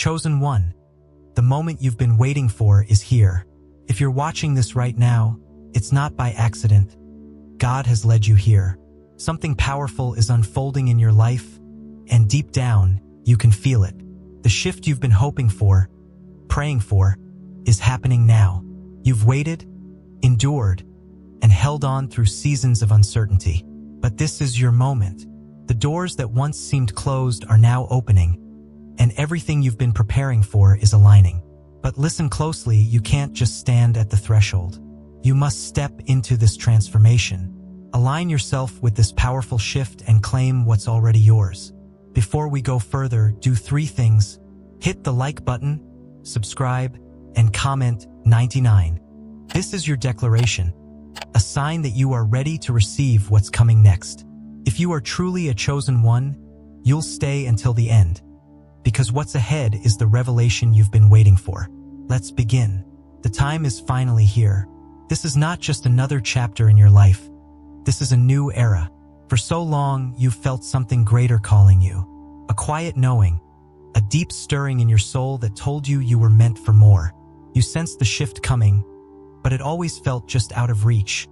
Chosen one. The moment you've been waiting for is here. If you're watching this right now, it's not by accident. God has led you here. Something powerful is unfolding in your life, and deep down, you can feel it. The shift you've been hoping for, praying for, is happening now. You've waited, endured, and held on through seasons of uncertainty. But this is your moment. The doors that once seemed closed are now opening, and everything you've been preparing for is aligning. But listen closely, you can't just stand at the threshold. You must step into this transformation. Align yourself with this powerful shift and claim what's already yours. Before we go further, do 3 things. Hit the like button, subscribe, and comment 99. This is your declaration, a sign that you are ready to receive what's coming next. If you are truly a chosen one, you'll stay until the end, because what's ahead is the revelation you've been waiting for. Let's begin. The time is finally here. This is not just another chapter in your life. This is a new era. For so long, you've felt something greater calling you. A quiet knowing, a deep stirring in your soul that told you you were meant for more. You sensed the shift coming, but it always felt just out of reach,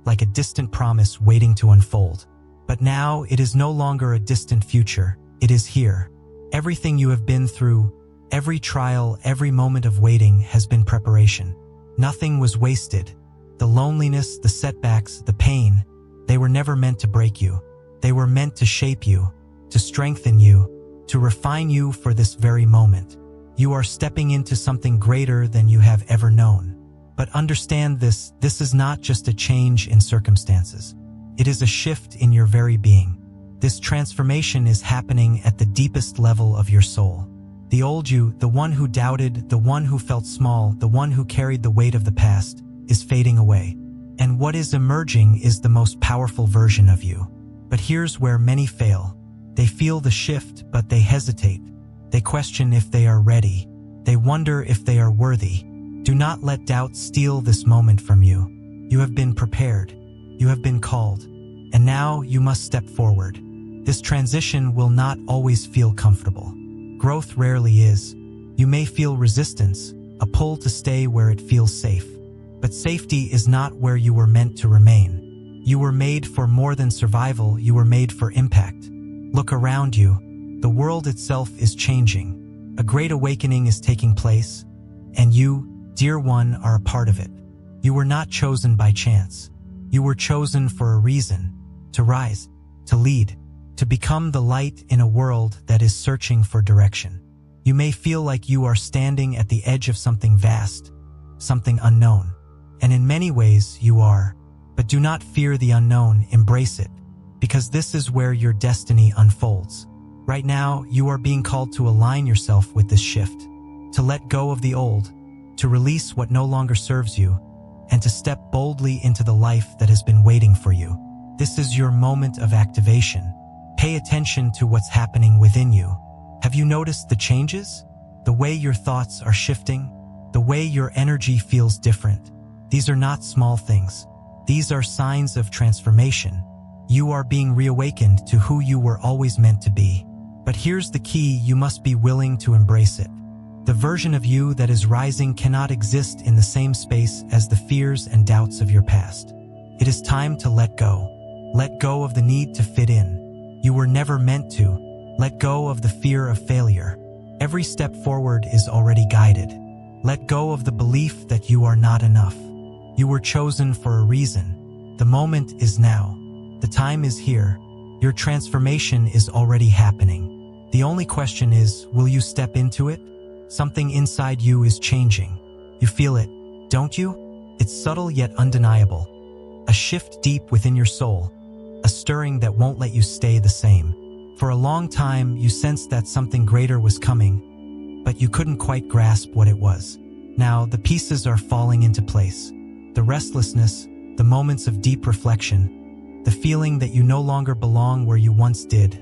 like a distant promise waiting to unfold. But now it is no longer a distant future. It is here. Everything you have been through, every trial, every moment of waiting has been preparation. Nothing was wasted. The loneliness, the setbacks, the pain, they were never meant to break you. They were meant to shape you, to strengthen you, to refine you for this very moment. You are stepping into something greater than you have ever known. But understand this is not just a change in circumstances. It is a shift in your very being. This transformation is happening at the deepest level of your soul. The old you, the one who doubted, the one who felt small, the one who carried the weight of the past, is fading away. And what is emerging is the most powerful version of you. But here's where many fail. They feel the shift, but they hesitate. They question if they are ready. They wonder if they are worthy. Do not let doubt steal this moment from you. You have been prepared. You have been called. And now you must step forward. This transition will not always feel comfortable. Growth rarely is. You may feel resistance, a pull to stay where it feels safe. But safety is not where you were meant to remain. You were made for more than survival, you were made for impact. Look around you. The world itself is changing. A great awakening is taking place, and you, dear one, are a part of it. You were not chosen by chance. You were chosen for a reason, to rise, to lead, to become the light in a world that is searching for direction. You may feel like you are standing at the edge of something vast, something unknown. And in many ways, you are. But do not fear the unknown, embrace it, because this is where your destiny unfolds. Right now, you are being called to align yourself with this shift, to let go of the old, to release what no longer serves you, and to step boldly into the life that has been waiting for you. This is your moment of activation. Pay attention to what's happening within you. Have you noticed the changes? The way your thoughts are shifting? The way your energy feels different? These are not small things. These are signs of transformation. You are being reawakened to who you were always meant to be. But here's the key, you must be willing to embrace it. The version of you that is rising cannot exist in the same space as the fears and doubts of your past. It is time to let go. Let go of the need to fit in. You were never meant to. Let go of the fear of failure. Every step forward is already guided. Let go of the belief that you are not enough. You were chosen for a reason. The moment is now. The time is here. Your transformation is already happening. The only question is, will you step into it? Something inside you is changing. You feel it, don't you? It's subtle yet undeniable. A shift deep within your soul. A stirring that won't let you stay the same. For a long time, you sensed that something greater was coming, but you couldn't quite grasp what it was. Now, the pieces are falling into place. The restlessness, the moments of deep reflection, the feeling that you no longer belong where you once did.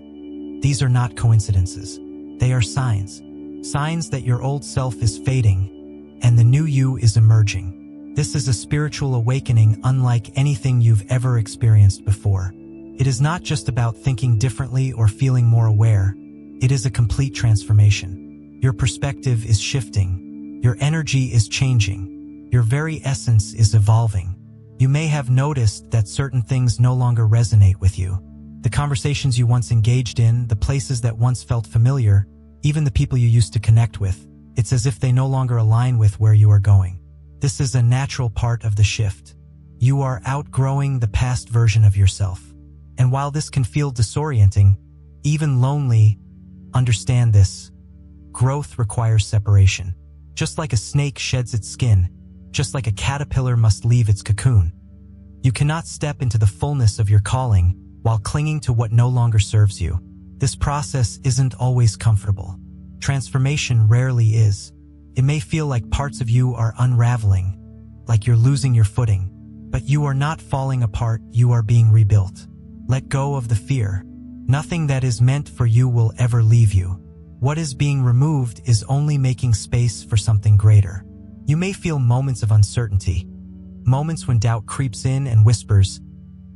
These are not coincidences. They are signs. Signs that your old self is fading, and the new you is emerging. This is a spiritual awakening unlike anything you've ever experienced before. It is not just about thinking differently or feeling more aware. It is a complete transformation. Your perspective is shifting. Your energy is changing. Your very essence is evolving. You may have noticed that certain things no longer resonate with you. The conversations you once engaged in, the places that once felt familiar, even the people you used to connect with, it's as if they no longer align with where you are going. This is a natural part of the shift. You are outgrowing the past version of yourself. And while this can feel disorienting, even lonely, understand this. Growth requires separation. Just like a snake sheds its skin, just like a caterpillar must leave its cocoon. You cannot step into the fullness of your calling while clinging to what no longer serves you. This process isn't always comfortable. Transformation rarely is. It may feel like parts of you are unraveling, like you're losing your footing, but you are not falling apart, you are being rebuilt. Let go of the fear. Nothing that is meant for you will ever leave you. What is being removed is only making space for something greater. You may feel moments of uncertainty, moments when doubt creeps in and whispers,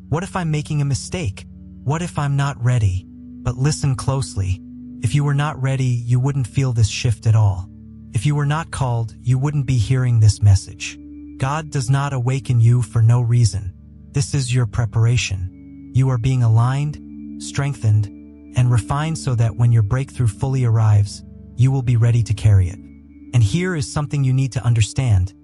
"What if I'm making a mistake? What if I'm not ready?" But listen closely. If you were not ready, you wouldn't feel this shift at all. If you were not called, you wouldn't be hearing this message. God does not awaken you for no reason. This is your preparation. You are being aligned, strengthened, and refined so that when your breakthrough fully arrives, you will be ready to carry it. And here is something you need to understand.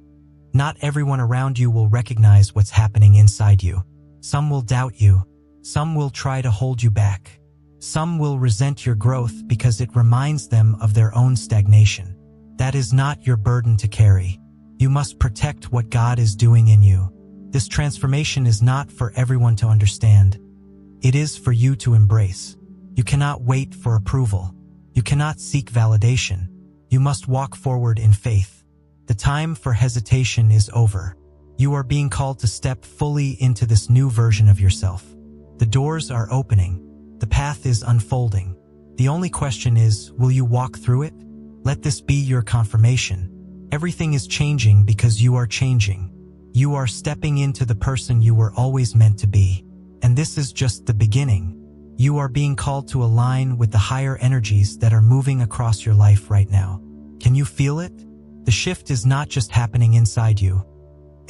Not everyone around you will recognize what's happening inside you. Some will doubt you. Some will try to hold you back. Some will resent your growth because it reminds them of their own stagnation. That is not your burden to carry. You must protect what God is doing in you. This transformation is not for everyone to understand. It is for you to embrace. You cannot wait for approval. You cannot seek validation. You must walk forward in faith. The time for hesitation is over. You are being called to step fully into this new version of yourself. The doors are opening. The path is unfolding. The only question is, will you walk through it? Let this be your confirmation. Everything is changing because you are changing. You are stepping into the person you were always meant to be. And this is just the beginning. You are being called to align with the higher energies that are moving across your life right now. Can you feel it? The shift is not just happening inside you.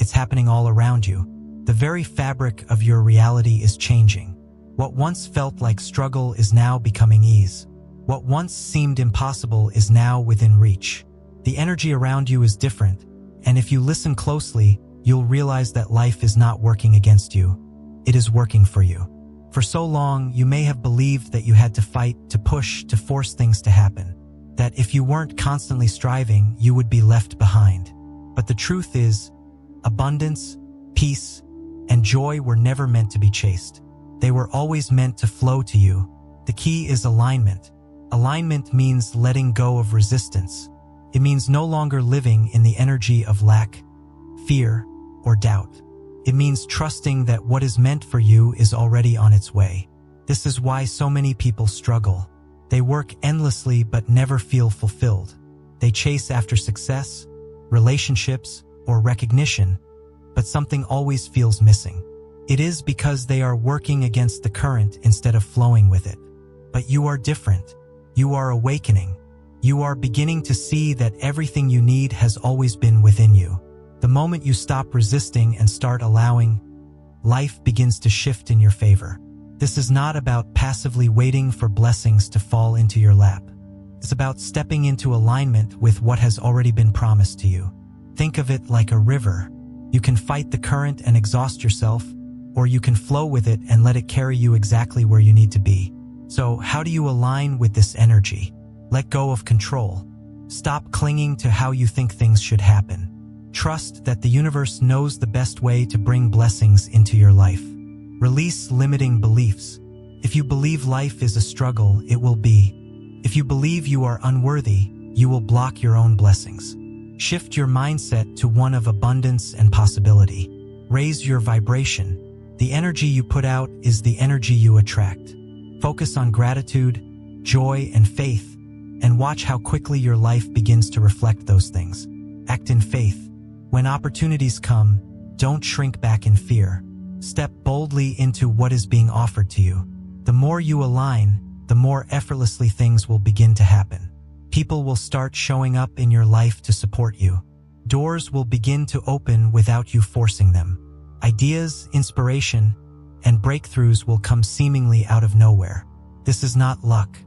It's happening all around you. The very fabric of your reality is changing. What once felt like struggle is now becoming ease. What once seemed impossible is now within reach. The energy around you is different, and if you listen closely, you'll realize that life is not working against you. It is working for you. For so long, you may have believed that you had to fight, to push, to force things to happen. That if you weren't constantly striving, you would be left behind. But the truth is, abundance, peace, and joy were never meant to be chased. They were always meant to flow to you. The key is alignment. Alignment means letting go of resistance. It means no longer living in the energy of lack, fear, or doubt. It means trusting that what is meant for you is already on its way. This is why so many people struggle. They work endlessly but never feel fulfilled. They chase after success, relationships, or recognition, but something always feels missing. It is because they are working against the current instead of flowing with it. But you are different. You are awakening. You are beginning to see that everything you need has always been within you. The moment you stop resisting and start allowing, life begins to shift in your favor. This is not about passively waiting for blessings to fall into your lap. It's about stepping into alignment with what has already been promised to you. Think of it like a river. You can fight the current and exhaust yourself, or you can flow with it and let it carry you exactly where you need to be. So, how do you align with this energy? Let go of control. Stop clinging to how you think things should happen. Trust that the universe knows the best way to bring blessings into your life. Release limiting beliefs. If you believe life is a struggle, it will be. If you believe you are unworthy, you will block your own blessings. Shift your mindset to one of abundance and possibility. Raise your vibration. The energy you put out is the energy you attract. Focus on gratitude, joy, and faith, and watch how quickly your life begins to reflect those things. Act in faith. When opportunities come, don't shrink back in fear. Step boldly into what is being offered to you. The more you align, the more effortlessly things will begin to happen. People will start showing up in your life to support you. Doors will begin to open without you forcing them. Ideas, inspiration, and breakthroughs will come seemingly out of nowhere. This is not luck.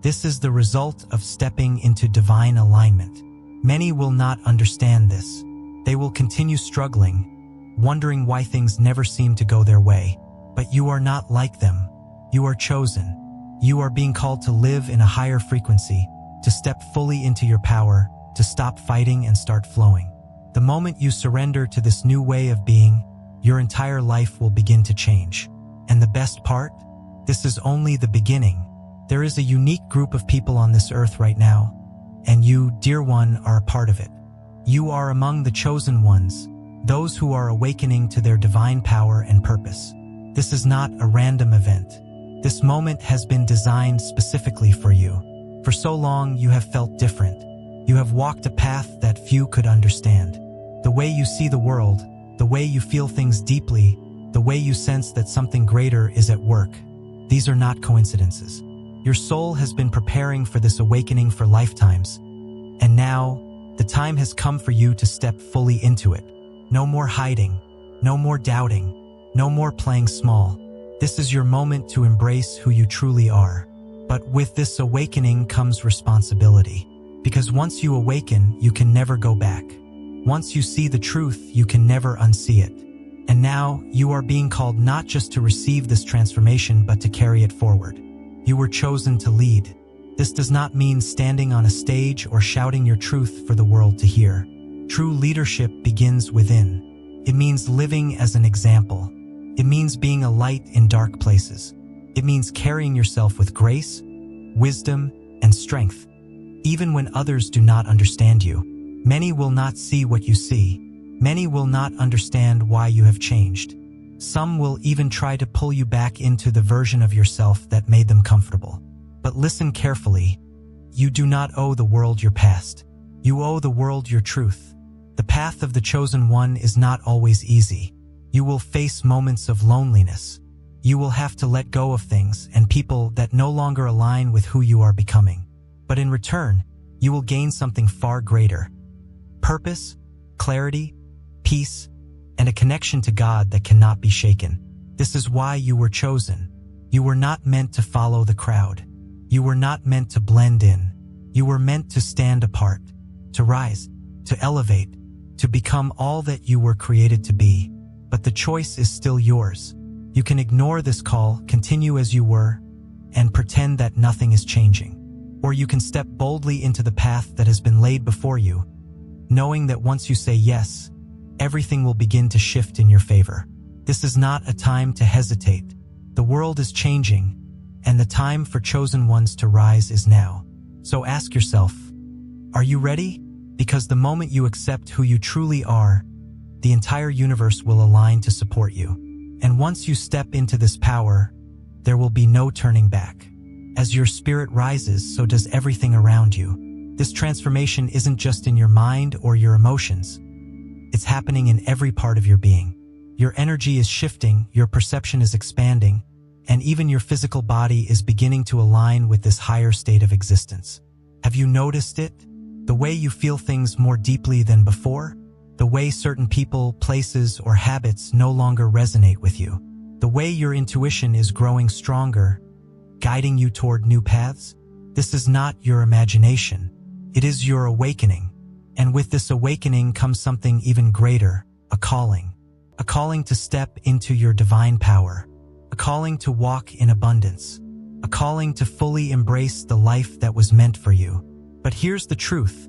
This is the result of stepping into divine alignment. Many will not understand this. They will continue struggling, wondering why things never seem to go their way. But you are not like them. You are chosen. You are being called to live in a higher frequency, to step fully into your power, to stop fighting and start flowing. The moment you surrender to this new way of being, your entire life will begin to change. And the best part? This is only the beginning. There is a unique group of people on this earth right now, and you, dear one, are a part of it. You are among the chosen ones, those who are awakening to their divine power and purpose. This is not a random event. This moment has been designed specifically for you. For so long, you have felt different. You have walked a path that few could understand. The way you see the world, the way you feel things deeply, the way you sense that something greater is at work. These are not coincidences. Your soul has been preparing for this awakening for lifetimes. And now, the time has come for you to step fully into it. No more hiding, no more doubting, no more playing small. This is your moment to embrace who you truly are. But with this awakening comes responsibility. Because once you awaken, you can never go back. Once you see the truth, you can never unsee it. And now, you are being called not just to receive this transformation, but to carry it forward. You were chosen to lead. This does not mean standing on a stage or shouting your truth for the world to hear. True leadership begins within. It means living as an example. It means being a light in dark places. It means carrying yourself with grace, wisdom, and strength. Even when others do not understand you, many will not see what you see. Many will not understand why you have changed. Some will even try to pull you back into the version of yourself that made them comfortable. But listen carefully. You do not owe the world your past. You owe the world your truth. The path of the chosen one is not always easy. You will face moments of loneliness. You will have to let go of things and people that no longer align with who you are becoming. But in return, you will gain something far greater. Purpose, clarity, peace, and a connection to God that cannot be shaken. This is why you were chosen. You were not meant to follow the crowd. You were not meant to blend in. You were meant to stand apart, to rise, to elevate, to become all that you were created to be. But the choice is still yours. You can ignore this call, continue as you were, and pretend that nothing is changing. Or you can step boldly into the path that has been laid before you, knowing that once you say yes, everything will begin to shift in your favor. This is not a time to hesitate. The world is changing, and the time for chosen ones to rise is now. So ask yourself, are you ready? Because the moment you accept who you truly are, the entire universe will align to support you. And once you step into this power, there will be no turning back. As your spirit rises, so does everything around you. This transformation isn't just in your mind or your emotions. It's happening in every part of your being. Your energy is shifting, your perception is expanding, and even your physical body is beginning to align with this higher state of existence. Have you noticed it? The way you feel things more deeply than before? The way certain people, places, or habits no longer resonate with you? The way your intuition is growing stronger, guiding you toward new paths? This is not your imagination. It is your awakening. And with this awakening comes something even greater, a calling. A calling to step into your divine power. A calling to walk in abundance. A calling to fully embrace the life that was meant for you. But here's the truth.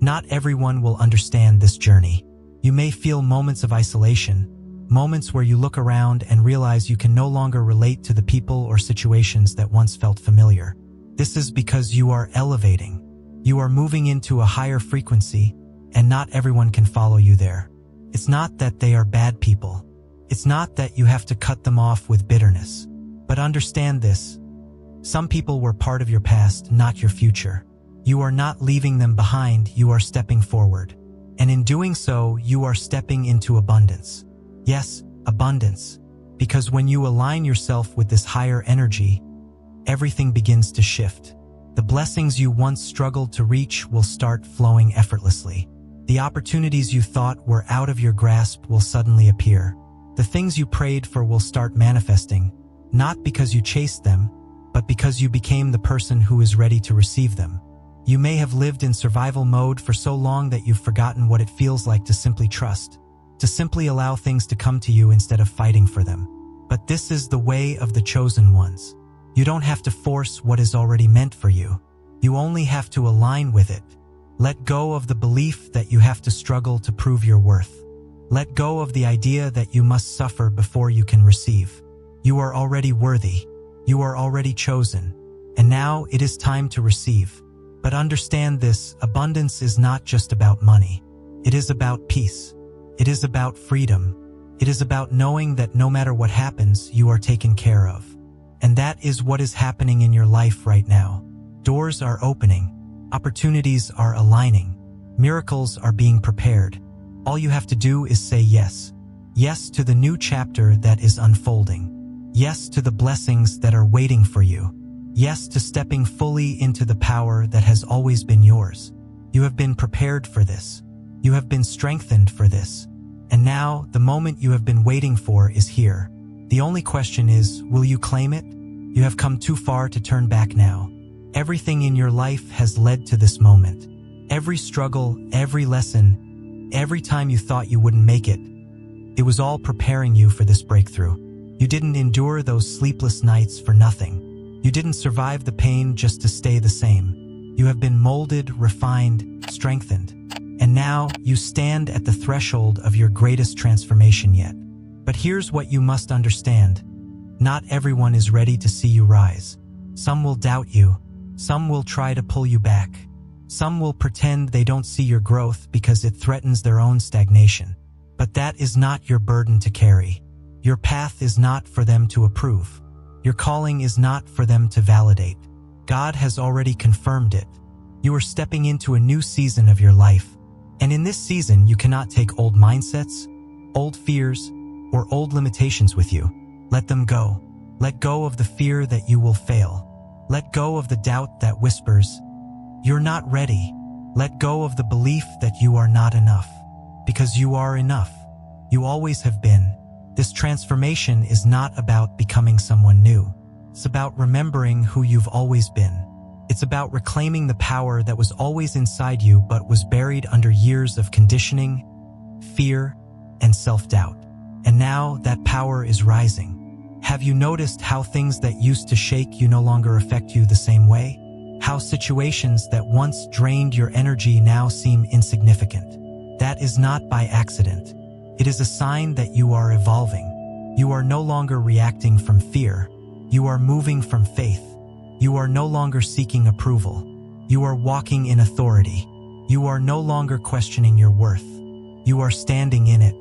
Not everyone will understand this journey. You may feel moments of isolation, moments where you look around and realize you can no longer relate to the people or situations that once felt familiar. This is because you are elevating. You are moving into a higher frequency, and not everyone can follow you there. It's not that they are bad people. It's not that you have to cut them off with bitterness. But understand this. Some people were part of your past, not your future. You are not leaving them behind, you are stepping forward. And in doing so, you are stepping into abundance. Yes, abundance. Because when you align yourself with this higher energy, everything begins to shift. The blessings you once struggled to reach will start flowing effortlessly. The opportunities you thought were out of your grasp will suddenly appear. The things you prayed for will start manifesting, not because you chased them, but because you became the person who is ready to receive them. You may have lived in survival mode for so long that you've forgotten what it feels like to simply trust, to simply allow things to come to you instead of fighting for them. But this is the way of the chosen ones. You don't have to force what is already meant for you. You only have to align with it. Let go of the belief that you have to struggle to prove your worth. Let go of the idea that you must suffer before you can receive. You are already worthy. You are already chosen. And now it is time to receive. But understand this, abundance is not just about money. It is about peace. It is about freedom. It is about knowing that no matter what happens, you are taken care of. And that is what is happening in your life right now. Doors are opening. Opportunities are aligning. Miracles are being prepared. All you have to do is say yes. Yes to the new chapter that is unfolding. Yes to the blessings that are waiting for you. Yes to stepping fully into the power that has always been yours. You have been prepared for this. You have been strengthened for this. And now, the moment you have been waiting for is here. The only question is, will you claim it? You have come too far to turn back now. Everything in your life has led to this moment. Every struggle, every lesson, every time you thought you wouldn't make it, it was all preparing you for this breakthrough. You didn't endure those sleepless nights for nothing. You didn't survive the pain just to stay the same. You have been molded, refined, strengthened. And now you stand at the threshold of your greatest transformation yet. But here's what you must understand. Not everyone is ready to see you rise. Some will doubt you. Some will try to pull you back. Some will pretend they don't see your growth because it threatens their own stagnation. But that is not your burden to carry. Your path is not for them to approve. Your calling is not for them to validate. God has already confirmed it. You are stepping into a new season of your life. And in this season, you cannot take old mindsets, old fears, or old limitations with you. Let them go. Let go of the fear that you will fail. Let go of the doubt that whispers, "You're not ready." Let go of the belief that you are not enough. Because you are enough. You always have been. This transformation is not about becoming someone new. It's about remembering who you've always been. It's about reclaiming the power that was always inside you but was buried under years of conditioning, fear, and self-doubt. And now that power is rising. Have you noticed how things that used to shake you no longer affect you the same way? How situations that once drained your energy now seem insignificant? That is not by accident. It is a sign that you are evolving. You are no longer reacting from fear. You are moving from faith. You are no longer seeking approval. You are walking in authority. You are no longer questioning your worth. You are standing in it.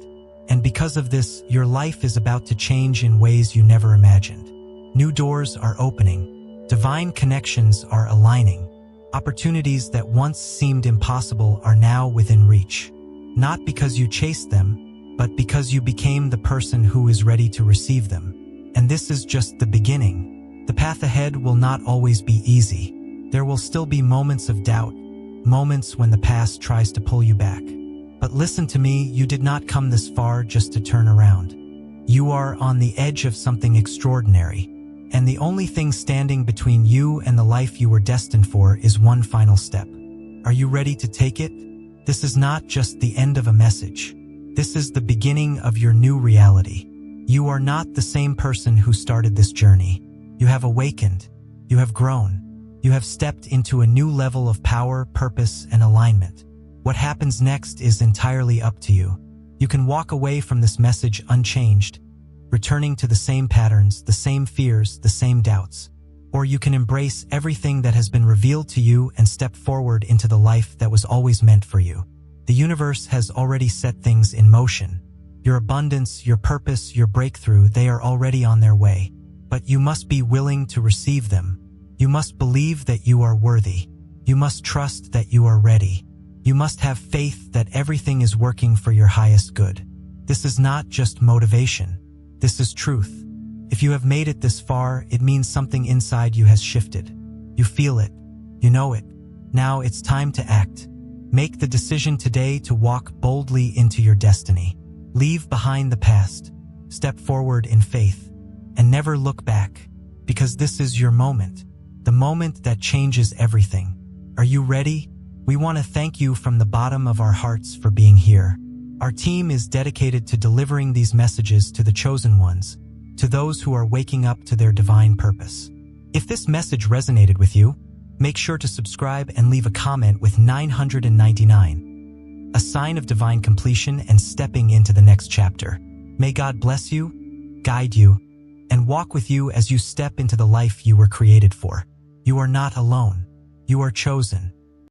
And because of this, your life is about to change in ways you never imagined. New doors are opening. Divine connections are aligning. Opportunities that once seemed impossible are now within reach. Not because you chased them, but because you became the person who is ready to receive them. And this is just the beginning. The path ahead will not always be easy. There will still be moments of doubt, moments when the past tries to pull you back. But listen to me, you did not come this far just to turn around. You are on the edge of something extraordinary. And the only thing standing between you and the life you were destined for is one final step. Are you ready to take it? This is not just the end of a message. This is the beginning of your new reality. You are not the same person who started this journey. You have awakened. You have grown. You have stepped into a new level of power, purpose, and alignment. What happens next is entirely up to you. You can walk away from this message unchanged, returning to the same patterns, the same fears, the same doubts. Or you can embrace everything that has been revealed to you and step forward into the life that was always meant for you. The universe has already set things in motion. Your abundance, your purpose, your breakthrough, they are already on their way. But you must be willing to receive them. You must believe that you are worthy. You must trust that you are ready. You must have faith that everything is working for your highest good. This is not just motivation. This is truth. If you have made it this far, it means something inside you has shifted. You feel it. You know it. Now it's time to act. Make the decision today to walk boldly into your destiny. Leave behind the past. Step forward in faith. And never look back. Because this is your moment. The moment that changes everything. Are you ready? We want to thank you from the bottom of our hearts for being here. Our team is dedicated to delivering these messages to the chosen ones, to those who are waking up to their divine purpose. If this message resonated with you, make sure to subscribe and leave a comment with 999, a sign of divine completion and stepping into the next chapter. May God bless you, guide you, and walk with you as you step into the life you were created for. You are not alone. You are chosen.